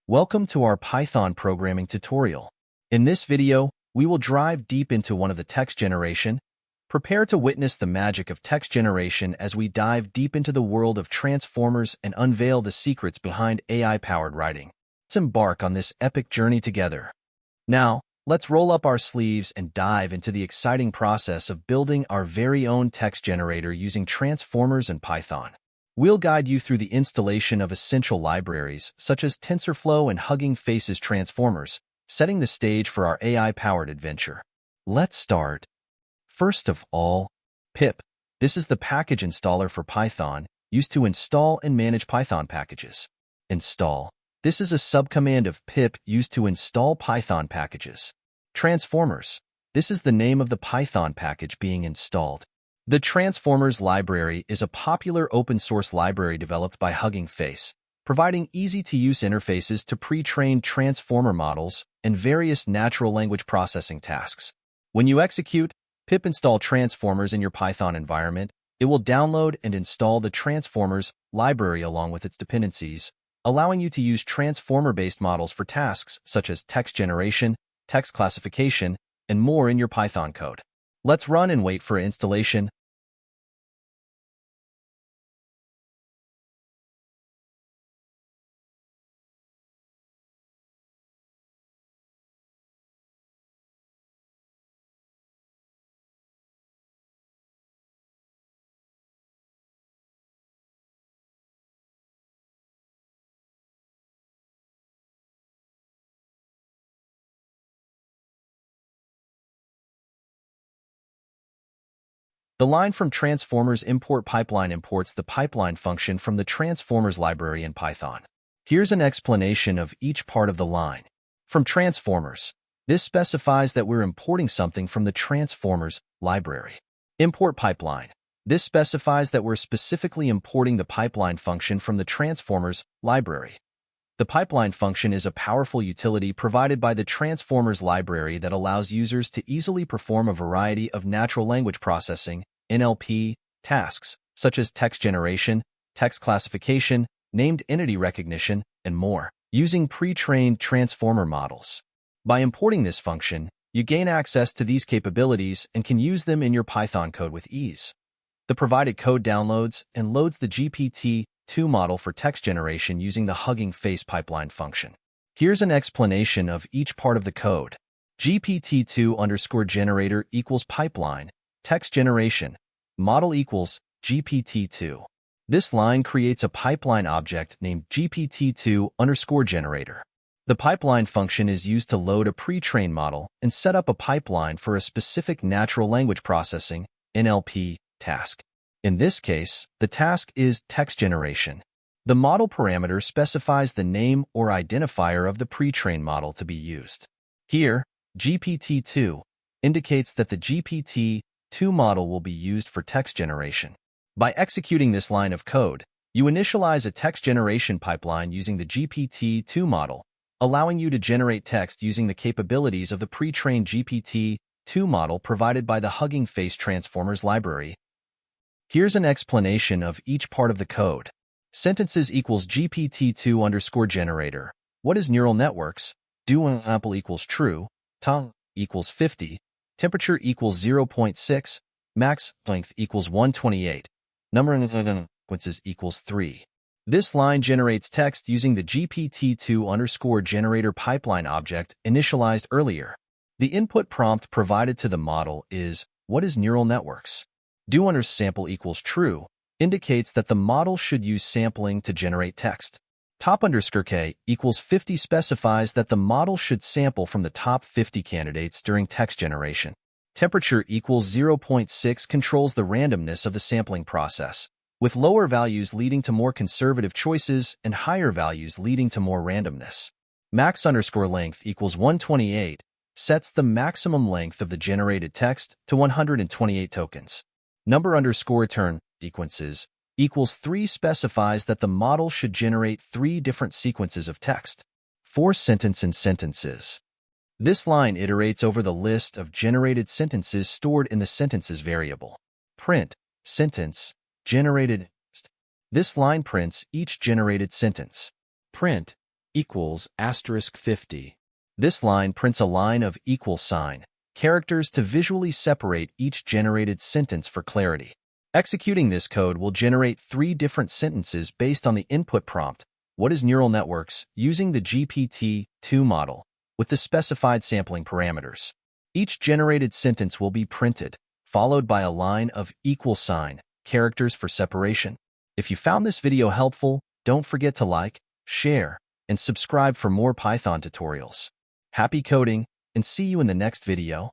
Welcome to our Python programming tutorial. In this video, we will dive deep into one of the text generation. Prepare to witness the magic of text generation as we dive deep into the world of transformers and unveil the secrets behind AI-powered writing. Let's embark on this epic journey together. Now, let's roll up our sleeves and dive into the exciting process of building our very own text generator using transformers and Python. We'll guide you through the installation of essential libraries, such as TensorFlow and Hugging Face's transformers, setting the stage for our AI-powered adventure. Let's start. First of all, pip. This is the package installer for Python, used to install and manage Python packages. Install. This is a subcommand of pip used to install Python packages. Transformers. This is the name of the Python package being installed. The Transformers library is a popular open-source library developed by Hugging Face, providing easy-to-use interfaces to pre-trained transformer models and various natural language processing tasks. When you execute pip install transformers in your Python environment, it will download and install the Transformers library along with its dependencies, allowing you to use transformer-based models for tasks such as text generation, text classification, and more in your Python code. Let's run and wait for installation. The line from Transformers import pipeline imports the pipeline function from the Transformers library in Python. Here's an explanation of each part of the line. From Transformers, this specifies that we're importing something from the Transformers library. Import pipeline. This specifies that we're specifically importing the pipeline function from the Transformers library. The pipeline function is a powerful utility provided by the Transformers library that allows users to easily perform a variety of natural language processing (NLP) tasks, such as text generation, text classification, named entity recognition, and more, using pre-trained transformer models. By importing this function, you gain access to these capabilities and can use them in your Python code with ease. The provided code downloads and loads the GPT-2 model for text generation using the Hugging Face pipeline function. Here's an explanation of each part of the code. GPT-2_generator equals pipeline, text generation, model equals GPT-2. This line creates a pipeline object named GPT-2_generator. The pipeline function is used to load a pre-trained model and set up a pipeline for a specific natural language processing (NLP) task. In this case, the task is text generation. The model parameter specifies the name or identifier of the pre-trained model to be used. Here, GPT-2 indicates that the GPT-2 model will be used for text generation. By executing this line of code, you initialize a text generation pipeline using the GPT-2 model, allowing you to generate text using the capabilities of the pre-trained GPT-2 model provided by the Hugging Face Transformers library. Here's an explanation of each part of the code. Sentences equals GPT-2_generator. What is neural networks? Do example equals true. Tongue equals 50. Temperature equals 0.6. Max length equals 128. Number of sequences equals 3. This line generates text using the GPT-2_generator pipeline object initialized earlier. The input prompt provided to the model is, what is neural networks? Do sample equals true indicates that the model should use sampling to generate text. Top_k equals 50 specifies that the model should sample from the top 50 candidates during text generation. Temperature equals 0.6 controls the randomness of the sampling process, with lower values leading to more conservative choices and higher values leading to more randomness. Max_length equals 128 sets the maximum length of the generated text to 128 tokens. Number_return sequences equals 3 specifies that the model should generate 3 different sequences of text. For sentence and sentences. This line iterates over the list of generated sentences stored in the sentences variable. Print sentence generated. This line prints each generated sentence. Print equals *50. This line prints a line of equal sign characters to visually separate each generated sentence for clarity. Executing this code will generate 3 different sentences based on the input prompt, "What is neural networks?" using the GPT-2 model with the specified sampling parameters. Each generated sentence will be printed, followed by a line of equal sign characters for separation. If you found this video helpful, don't forget to like, share, and subscribe for more Python tutorials. Happy coding, and see you in the next video.